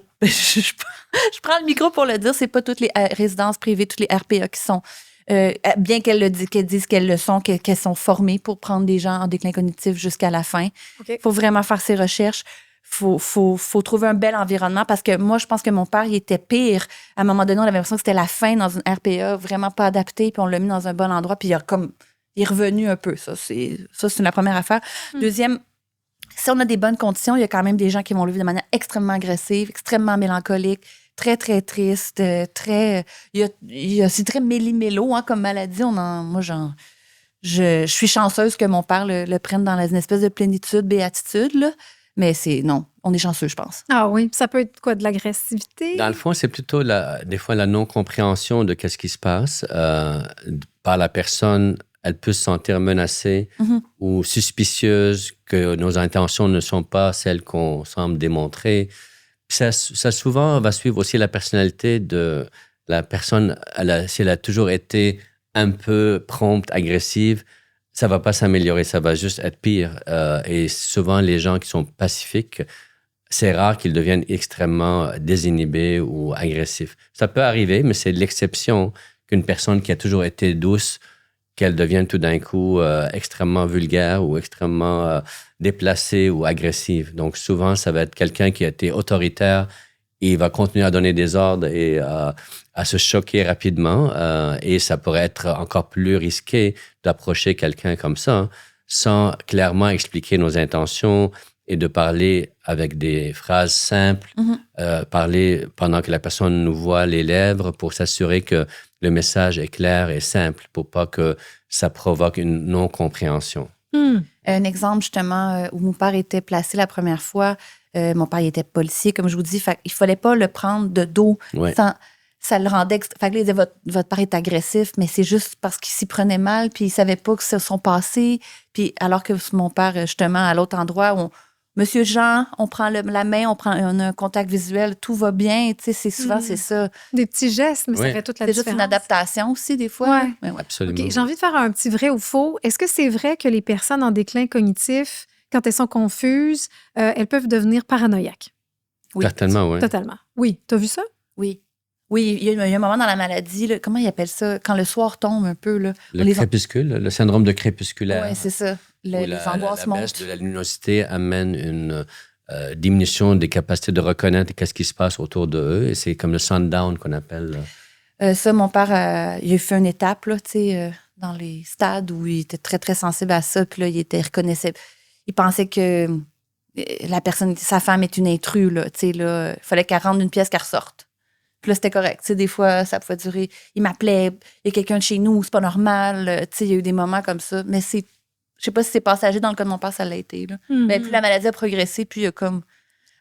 Speaker 1: prends le micro pour le dire, c'est pas toutes les résidences privées, toutes les RPA qui sont, bien qu'elles disent qu'elles le sont, qu'elles sont formées pour prendre des gens en déclin cognitif jusqu'à la fin. Il faut vraiment faire ses recherches. Faut trouver un bel environnement parce que moi, je pense que mon père, il était pire. À un moment donné, on avait l'impression que c'était la fin dans une RPA, vraiment pas adaptée, puis on l'a mis dans un bon endroit, puis il est revenu un peu. Ça, c'est la première affaire. Deuxième, si on a des bonnes conditions, il y a quand même des gens qui vont le vivre de manière extrêmement agressive, extrêmement mélancolique, très, très triste, très... c'est très méli-mélo comme maladie. Je suis chanceuse que mon père le prenne dans une espèce de plénitude, béatitude, là. Mais non, on est chanceux, je pense.
Speaker 2: Ah oui, ça peut être quoi, de l'agressivité?
Speaker 4: Dans le fond, c'est plutôt des fois la non-compréhension de qu'est-ce qui se passe. Par la personne, elle peut se sentir menacée ou suspicieuse que nos intentions ne sont pas celles qu'on semble démontrer. Ça souvent va suivre aussi la personnalité de la personne. Si elle a toujours été un peu prompte, agressive, ça va pas s'améliorer, ça va juste être pire. Et souvent, les gens qui sont pacifiques, c'est rare qu'ils deviennent extrêmement désinhibés ou agressifs. Ça peut arriver, mais c'est l'exception qu'une personne qui a toujours été douce, qu'elle devienne tout d'un coup extrêmement vulgaire ou extrêmement déplacée ou agressive. Donc, souvent, ça va être quelqu'un qui a été autoritaire et il va continuer à donner des ordres et à se choquer rapidement. Et ça pourrait être encore plus risqué d'approcher quelqu'un comme ça sans clairement expliquer nos intentions et de parler avec des phrases simples, parler pendant que la personne nous voit les lèvres pour s'assurer que le message est clair et simple pour pas que ça provoque une non-compréhension.
Speaker 1: Un exemple, justement, où mon père était placé la première fois, mon père il était policier, comme je vous dis, il fallait pas le prendre de dos. Ça le rendait... Fait que là, il disait, votre père est agressif, mais c'est juste parce qu'il s'y prenait mal, puis il savait pas que c'est son passé. Puis alors que mon père, justement, à l'autre endroit, Monsieur Jean, on prend la main, on a un contact visuel, tout va bien. Tu sais, c'est souvent, c'est ça.
Speaker 2: Des petits gestes, mais ça fait toute la différence.
Speaker 1: C'est juste une adaptation aussi, des fois.
Speaker 2: Ouais.
Speaker 4: Absolument.
Speaker 2: Okay, j'ai envie de faire un petit vrai ou faux. Est-ce que c'est vrai que les personnes en déclin cognitif, quand elles sont confuses, elles peuvent devenir paranoïaques.
Speaker 1: Oui.
Speaker 4: Certainement, oui.
Speaker 2: Totalement. Oui. T'as vu ça?
Speaker 1: Oui. Oui, il y a un moment dans la maladie, là, comment ils appellent ça? Quand le soir tombe un peu. Là,
Speaker 4: Le crépuscule, le syndrome de crépusculaire.
Speaker 1: Oui, c'est ça. Les angoisses
Speaker 4: la baisse
Speaker 1: montent.
Speaker 4: de la luminosité amène une diminution des capacités de reconnaître qu'est-ce qui se passe autour d'eux. Et c'est comme le sundown qu'on appelle.
Speaker 1: Ça, mon père, il a fait une étape là, dans les stades où il était très, très sensible à ça. Puis là, il était reconnaissait. Il pensait que la personne, sa femme est une intruse. Là, il fallait qu'elle rentre d'une pièce, qu'elle ressorte. Puis là, c'était correct. Des fois, ça pouvait durer. Il m'appelait, il y a quelqu'un de chez nous, c'est pas normal. Il y a eu des moments comme ça. Mais je sais pas si c'est passager. Dans le cas de mon père, ça l'a été. Là. Mais plus la maladie a progressé, puis il y a comme.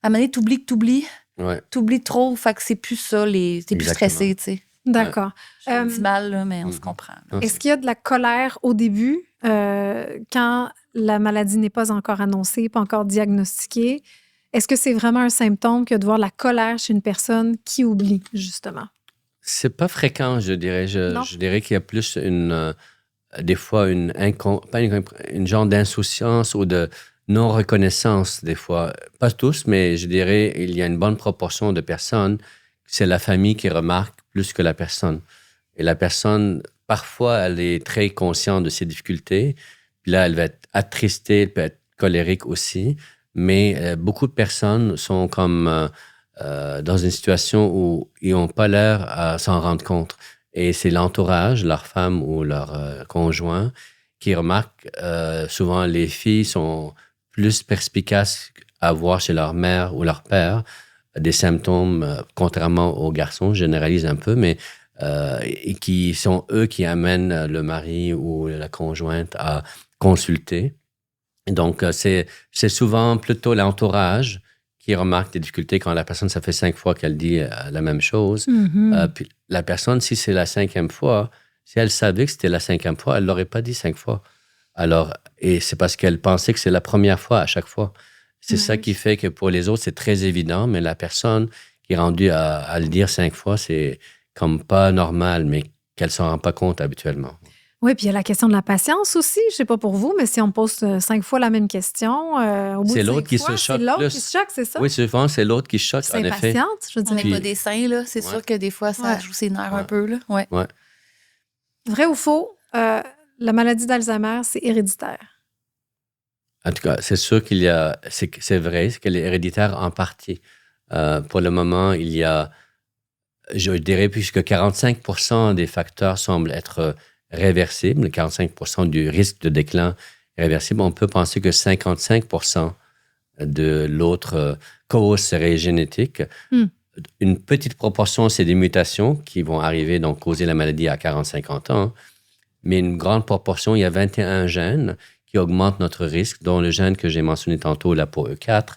Speaker 1: À un moment donné, t'oublies.
Speaker 4: Ouais.
Speaker 1: T'oublies trop, fait que c'est plus ça. T'es plus stressé, tu sais.
Speaker 2: D'accord.
Speaker 1: Je dis mal, là, mais on se comprend. Là.
Speaker 2: Est-ce qu'il y a de la colère au début, quand la maladie n'est pas encore annoncée, pas encore diagnostiquée? Est-ce que c'est vraiment un symptôme que de voir la colère chez une personne qui oublie, justement?
Speaker 4: C'est pas fréquent, je dirais. Je dirais qu'il y a plus des fois une genre d'insouciance ou de non-reconnaissance, des fois. Pas tous, mais je dirais il y a une bonne proportion de personnes, c'est la famille qui remarque plus que la personne. Et la personne, parfois, elle est très consciente de ses difficultés. Puis là, elle va être attristée, elle peut être colérique aussi. Mais beaucoup de personnes sont comme dans une situation où ils n'ont pas l'air à s'en rendre compte. Et c'est l'entourage, leur femme ou leur conjoint, qui remarquent souvent les filles sont plus perspicaces à voir chez leur mère ou leur père des symptômes, contrairement aux garçons, je généralise un peu, mais et qui sont eux qui amènent le mari ou la conjointe à consulter. Donc, c'est souvent plutôt l'entourage qui remarque des difficultés quand la personne, ça fait 5 fois qu'elle dit la même chose. Puis la personne, si c'est la 5e fois, si elle savait que c'était la 5e fois, elle ne l'aurait pas dit 5 fois. Alors, et c'est parce qu'elle pensait que c'est la première fois à chaque fois. C'est ça qui fait que pour les autres, c'est très évident, mais la personne qui est rendue à le dire 5 fois, c'est comme pas normal, mais qu'elle ne s'en rend pas compte habituellement.
Speaker 2: Oui, puis il y a la question de la patience aussi. Je ne sais pas pour vous, mais si on pose 5 fois la même question, au bout
Speaker 4: c'est
Speaker 2: de 5
Speaker 4: l'autre qui
Speaker 2: fois,
Speaker 4: se choque
Speaker 2: c'est l'autre
Speaker 4: plus.
Speaker 2: qui se choque, c'est ça?
Speaker 4: Oui, souvent, c'est l'autre qui choque,
Speaker 2: C'est
Speaker 4: en effet.
Speaker 2: impatiente, je veux
Speaker 1: On
Speaker 2: dire.
Speaker 1: n'est pas des saints, là. C'est sûr que des fois, ça joue ses nerfs un peu, là. Ouais.
Speaker 2: Vrai ou faux, la maladie d'Alzheimer, c'est héréditaire?
Speaker 4: En tout cas, c'est sûr qu'il y a... C'est vrai, c'est qu'elle est héréditaire en partie. Pour le moment, il y a, je dirais, puisque 45% des facteurs semblent être réversibles, 45% du risque de déclin est réversible, on peut penser que 55% de l'autre cause serait génétique. Une petite proportion, c'est des mutations qui vont arriver, donc causer la maladie à 40-50 ans. Mais une grande proportion, il y a 21 gènes qui augmentent notre risque, dont le gène que j'ai mentionné tantôt, l'ApoE4,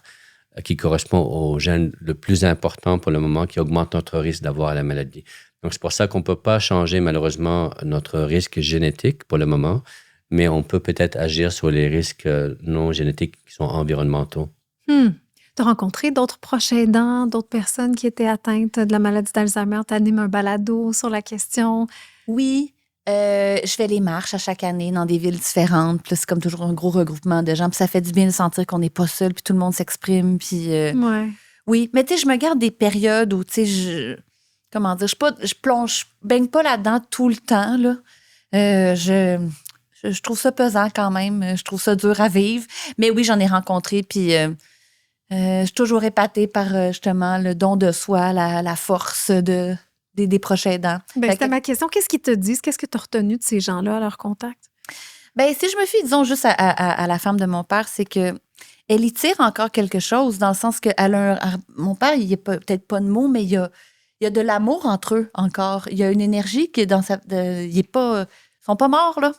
Speaker 4: qui correspond au gène le plus important pour le moment, qui augmente notre risque d'avoir la maladie. Donc, c'est pour ça qu'on ne peut pas changer, malheureusement, notre risque génétique pour le moment, mais on peut peut-être agir sur les risques non génétiques qui sont environnementaux.
Speaker 2: Tu as rencontré d'autres proches aidants, d'autres personnes qui étaient atteintes de la maladie d'Alzheimer? Tu animes un balado sur la question?
Speaker 1: Oui. Je fais les marches à chaque année dans des villes différentes. Puis là, c'est comme toujours un gros regroupement de gens. Puis ça fait du bien de sentir qu'on n'est pas seul, puis tout le monde s'exprime. Puis oui, mais tu sais, je me garde des périodes où, tu sais, comment dire, je baigne pas là-dedans tout le temps, là. Je trouve ça pesant quand même. Je trouve ça dur à vivre. Mais oui, j'en ai rencontré, puis je suis toujours épatée par, justement, le don de soi, la force des proches aidants.
Speaker 2: C'était ma question. Qu'est-ce qu'ils te disent? Qu'est-ce que tu as retenu de ces gens-là à leur contact?
Speaker 1: Bien, si je me fie, disons, juste à la femme de mon père, c'est que elle y tire encore quelque chose, dans le sens que mon père, il n'y a peut-être pas de mots, mais il y a de l'amour entre eux encore. Il y a une énergie qui est dans sa... Ils sont pas morts, là.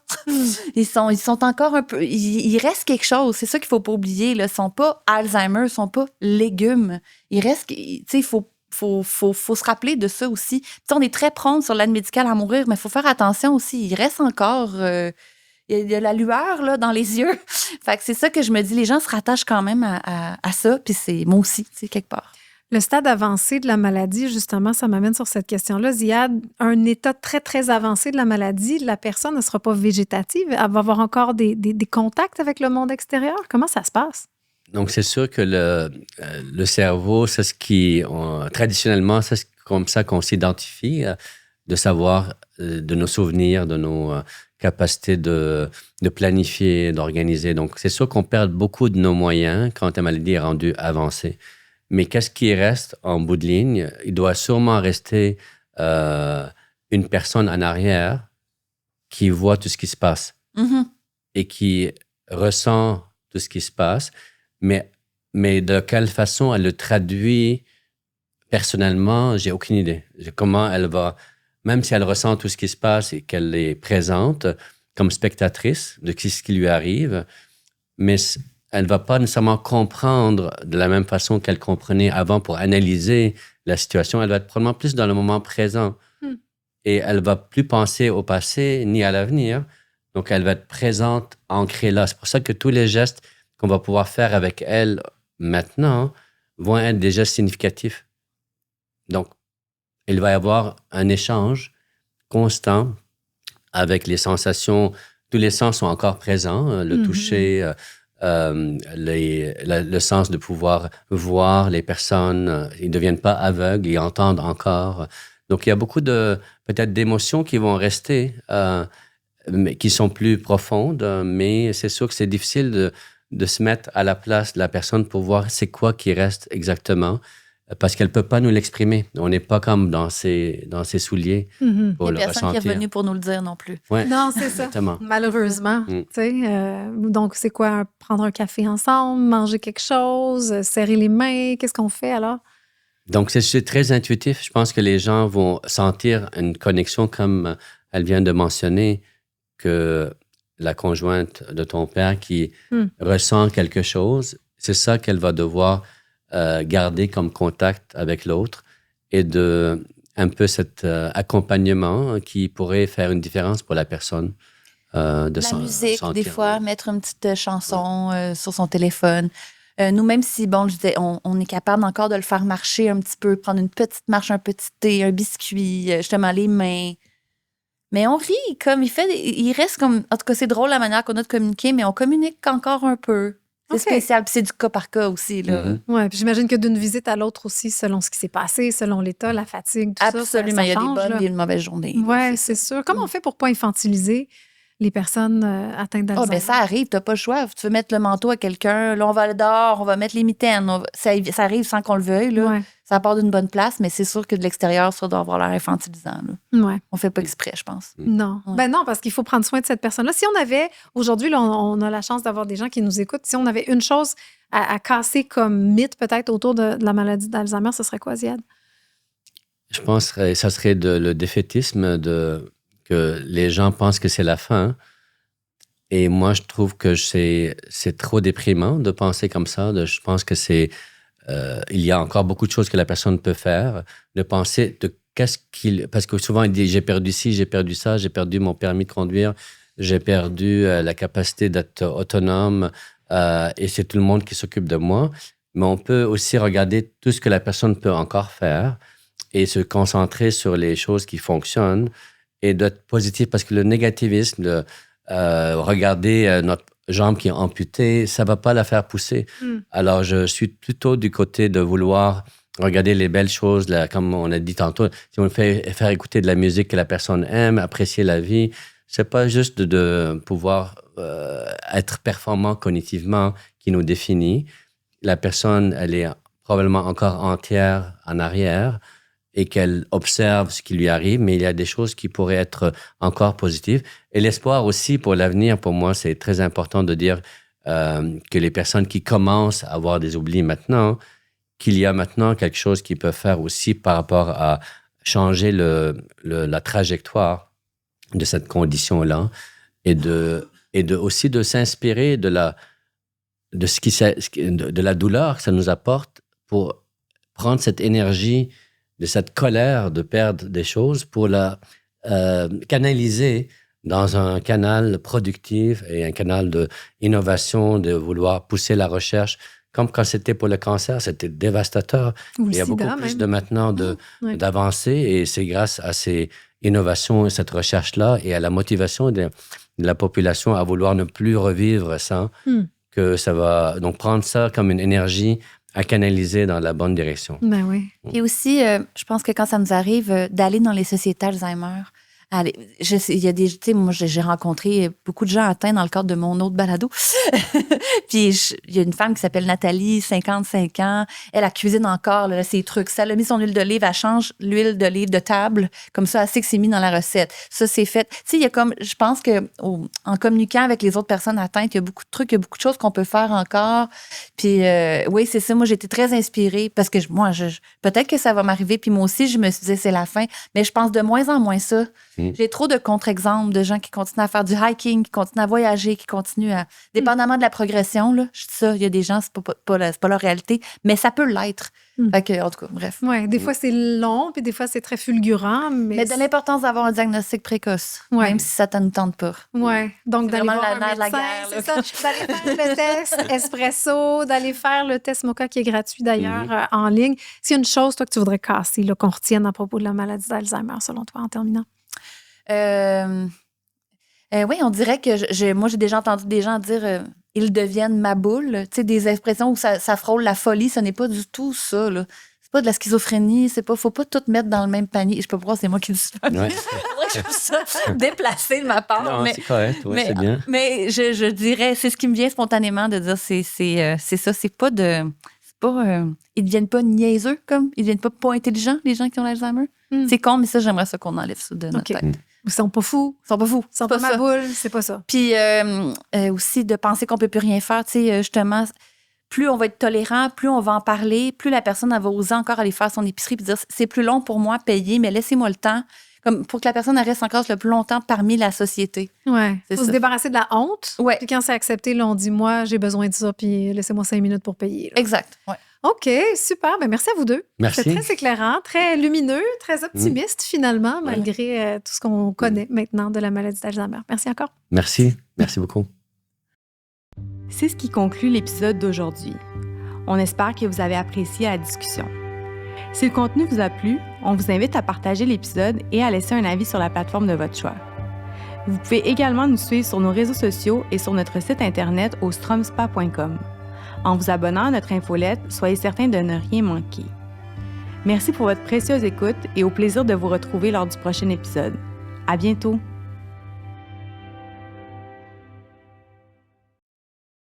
Speaker 1: Ils sont encore un peu... Il reste quelque chose. C'est ça qu'il faut pas oublier, là. Ils sont pas Alzheimer, ils sont pas légumes. Il reste... Tu sais, il faut se rappeler de ça aussi. T'sais, on est très prompt sur l'aide médicale à mourir, mais il faut faire attention aussi. Il reste encore... il y a la lueur là, dans les yeux. Fait que c'est ça que je me dis. Les gens se rattachent quand même à ça. Puis c'est moi aussi, quelque part.
Speaker 2: Le stade avancé de la maladie, justement, ça m'amène sur cette question-là. Ziad, un état très, très avancé de la maladie, la personne ne sera pas végétative. Elle va avoir encore des contacts avec le monde extérieur. Comment ça se passe?
Speaker 4: Donc, c'est sûr que le cerveau, c'est ce qui, traditionnellement, c'est comme ça qu'on s'identifie, de savoir de nos souvenirs, de nos capacités de planifier, d'organiser. Donc, c'est sûr qu'on perd beaucoup de nos moyens quand la maladie est rendue avancée. Mais qu'est-ce qui reste en bout de ligne? Il doit sûrement rester une personne en arrière qui voit tout ce qui se passe et qui ressent tout ce qui se passe, mais de quelle façon elle le traduit personnellement, j'ai aucune idée. Comment elle va, même si elle ressent tout ce qui se passe et qu'elle est présente comme spectatrice de ce qui lui arrive, mais elle ne va pas nécessairement comprendre de la même façon qu'elle comprenait avant pour analyser la situation. Elle va être probablement plus dans le moment présent. Et elle ne va plus penser au passé ni à l'avenir. Donc, elle va être présente, ancrée là. C'est pour ça que tous les gestes qu'on va pouvoir faire avec elle maintenant vont être des gestes significatifs. Donc, il va y avoir un échange constant avec les sensations. Tous les sens sont encore présents. Le toucher, le sens de pouvoir voir les personnes. Ils ne deviennent pas aveugles, ils entendent encore. Donc, il y a beaucoup peut-être d'émotions qui vont rester, mais qui sont plus profondes, mais c'est sûr que c'est difficile de se mettre à la place de la personne pour voir c'est quoi qui reste exactement, parce qu'elle ne peut pas nous l'exprimer. On n'est pas comme dans ses souliers pour le ressentir.
Speaker 1: Il n'y a personne qui est venu pour nous le dire non plus.
Speaker 4: Ouais,
Speaker 2: non, c'est ça.
Speaker 4: Exactement.
Speaker 2: Malheureusement. Donc, c'est quoi? Prendre un café ensemble, manger quelque chose, serrer les mains? Qu'est-ce qu'on fait alors?
Speaker 4: Donc, c'est très intuitif. Je pense que les gens vont sentir une connexion, comme elle vient de mentionner, que la conjointe de ton père qui ressent quelque chose, c'est ça qu'elle va devoir garder comme contact avec l'autre et un peu cet accompagnement qui pourrait faire une différence pour la personne.
Speaker 1: La musique, des fois, mettre une petite chanson sur son téléphone. Nous, même si, bon, je disais, on est capable encore de le faire marcher un petit peu, prendre une petite marche, un petit thé, un biscuit, justement les mains. Mais on rit, comme il reste comme... En tout cas, c'est drôle la manière qu'on a de communiquer, mais on communique encore un peu. C'est spécial, puis c'est du cas par cas aussi, là.
Speaker 2: Oui, puis j'imagine que d'une visite à l'autre aussi, selon ce qui s'est passé, selon l'état, la fatigue, tout ça.
Speaker 1: Absolument, il y a
Speaker 2: change,
Speaker 1: des bonnes et une mauvaise journée.
Speaker 2: Oui, c'est sûr. Comment on fait pour ne pas infantiliser les personnes atteintes d'Alzheimer?
Speaker 1: Ben ça arrive, tu n'as pas le choix. Tu veux mettre le manteau à quelqu'un, là, on va aller dehors, on va mettre les mitaines. Ça arrive sans qu'on le veuille, là.
Speaker 2: Ouais.
Speaker 1: Ça part d'une bonne place, mais c'est sûr que de l'extérieur, ça doit avoir l'air infantilisant, là.
Speaker 2: Ouais.
Speaker 1: On fait pas exprès, je pense.
Speaker 2: Non.
Speaker 1: Ouais.
Speaker 2: Ben non, parce qu'il faut prendre soin de cette personne-là. Si on avait, aujourd'hui, là, on a la chance d'avoir des gens qui nous écoutent. Si on avait une chose à casser comme mythe, peut-être, autour de la maladie d'Alzheimer, ce serait quoi, Ziad?
Speaker 4: Je pense que ça serait le défaitisme, que les gens pensent que c'est la fin. Et moi, je trouve que c'est trop déprimant de penser comme ça. Je pense que il y a encore beaucoup de choses que la personne peut faire. De penser de parce que souvent, il dit, j'ai perdu ci, j'ai perdu ça, j'ai perdu mon permis de conduire, j'ai perdu la capacité d'être autonome et c'est tout le monde qui s'occupe de moi. Mais on peut aussi regarder tout ce que la personne peut encore faire et se concentrer sur les choses qui fonctionnent et d'être positif, parce que le négativisme, regarder notre jambe qui est amputée, ça ne va pas la faire pousser. Alors, je suis plutôt du côté de vouloir regarder les belles choses, là, comme on a dit tantôt. Si on fait faire écouter de la musique que la personne aime, apprécier la vie, c'est pas juste de pouvoir être performant cognitivement qui nous définit. La personne, elle est probablement encore entière en arrière et qu'elle observe ce qui lui arrive, mais il y a des choses qui pourraient être encore positives. Et l'espoir aussi pour l'avenir, pour moi, c'est très important de dire que les personnes qui commencent à avoir des oublis maintenant, qu'il y a maintenant quelque chose qu'ils peuvent faire aussi par rapport à changer la trajectoire de cette condition-là et aussi de s'inspirer de la douleur que ça nous apporte pour prendre cette énergie de cette colère de perdre des choses pour la canaliser dans un canal productif et un canal d'innovation, de vouloir pousser la recherche comme quand c'était pour le cancer, c'était dévastateur.
Speaker 2: Ou le
Speaker 4: Il y a
Speaker 2: sida,
Speaker 4: beaucoup plus
Speaker 2: même.
Speaker 4: de maintenant
Speaker 2: Ouais.
Speaker 4: d'avancer et c'est grâce à ces innovations et cette recherche-là et à la motivation de la population à vouloir ne plus revivre ça, que ça va donc prendre ça comme une énergie à canaliser dans la bonne direction.
Speaker 2: Ben oui.
Speaker 1: Et aussi, je pense que quand ça nous arrive d'aller dans les sociétés Alzheimer, il y a des, tu sais, moi, j'ai rencontré beaucoup de gens atteints dans le cadre de mon autre balado. Puis, il y a une femme qui s'appelle Nathalie, 55 ans. Elle cuisine encore là, ses trucs. Ça, elle a mis son huile d'olive, elle change l'huile d'olive de table. Comme ça, elle sait que c'est mis dans la recette. Ça, c'est fait. Tu sais, il y a comme, je pense que en communiquant avec les autres personnes atteintes, il y a beaucoup de trucs, il y a beaucoup de choses qu'on peut faire encore. Puis, oui, c'est ça. Moi, j'ai été très inspirée parce que moi, peut-être que ça va m'arriver. Puis moi aussi, je me suis dit, c'est la fin. Mais je pense de moins en moins ça. J'ai trop de contre-exemples de gens qui continuent à faire du hiking, qui continuent à voyager, qui continuent à... Dépendamment de la progression, là, je dis ça, il y a des gens, c'est pas leur réalité, mais ça peut l'être. Fait que, en tout cas, bref.
Speaker 2: Oui, des fois, c'est long, puis des fois, c'est très fulgurant. Mais
Speaker 1: de l'importance d'avoir un diagnostic précoce,
Speaker 2: Ouais.
Speaker 1: même si ça ne nous tente pas.
Speaker 2: Oui, donc
Speaker 1: C'est
Speaker 2: d'aller
Speaker 1: vraiment
Speaker 2: voir
Speaker 1: la
Speaker 2: un
Speaker 1: nerf de la
Speaker 2: médecin,
Speaker 1: guerre,
Speaker 2: c'est ça, d'aller faire le test Espresso, d'aller faire le test Moka qui est gratuit d'ailleurs en ligne. S'il y a une chose, toi, que tu voudrais casser, là, qu'on retienne à propos de la maladie d'Alzheimer, selon toi, en terminant?
Speaker 1: Oui, on dirait que moi, j'ai déjà entendu des gens dire ils deviennent ma boule. Tu sais, des expressions où ça frôle la folie. Ce n'est pas du tout ça, là. C'est pas de la schizophrénie. Faut pas tout mettre dans le même panier. Je peux pas voir, c'est moi qui dis ça.
Speaker 4: Ouais.
Speaker 1: Je trouve ça déplacé de ma part.
Speaker 4: Non, c'est correct, ouais, c'est bien.
Speaker 1: Mais je dirais, c'est ce qui me vient spontanément de dire, c'est ça. C'est pas de... ils deviennent pas niaiseux, comme. Ils deviennent pas intelligents, les gens qui ont l'Alzheimer. C'est con, mais ça, j'aimerais ça qu'on enlève ça de notre tête.
Speaker 2: Ils sont pas fous.
Speaker 1: Ils sont pas fous.
Speaker 2: Ils sont pas ma boule, c'est pas ça.
Speaker 1: Puis aussi de penser qu'on peut plus rien faire. Tu sais, justement, plus on va être tolérant, plus on va en parler, plus la personne elle va oser encore aller faire son épicerie puis dire c'est plus long pour moi payer, mais laissez-moi le temps. Comme pour que la personne elle reste encore le plus longtemps parmi la société.
Speaker 2: Ouais.
Speaker 1: C'est
Speaker 2: Faut se
Speaker 1: ça.
Speaker 2: débarrasser de la honte.
Speaker 1: Ouais.
Speaker 2: Puis quand c'est accepté, là, on dit moi, j'ai besoin de ça, puis laissez-moi 5 minutes pour payer. Là.
Speaker 1: Exact. Ouais.
Speaker 2: OK, super. Ben, merci à vous deux.
Speaker 4: Merci.
Speaker 2: C'est très éclairant, très lumineux, très optimiste finalement, malgré tout ce qu'on connaît maintenant de la maladie d'Alzheimer. Merci encore.
Speaker 4: Merci. Merci beaucoup.
Speaker 3: C'est ce qui conclut l'épisode d'aujourd'hui. On espère que vous avez apprécié la discussion. Si le contenu vous a plu, on vous invite à partager l'épisode et à laisser un avis sur la plateforme de votre choix. Vous pouvez également nous suivre sur nos réseaux sociaux et sur notre site internet au stromspa.com. En vous abonnant à notre infolette, soyez certain de ne rien manquer. Merci pour votre précieuse écoute et au plaisir de vous retrouver lors du prochain épisode. À bientôt!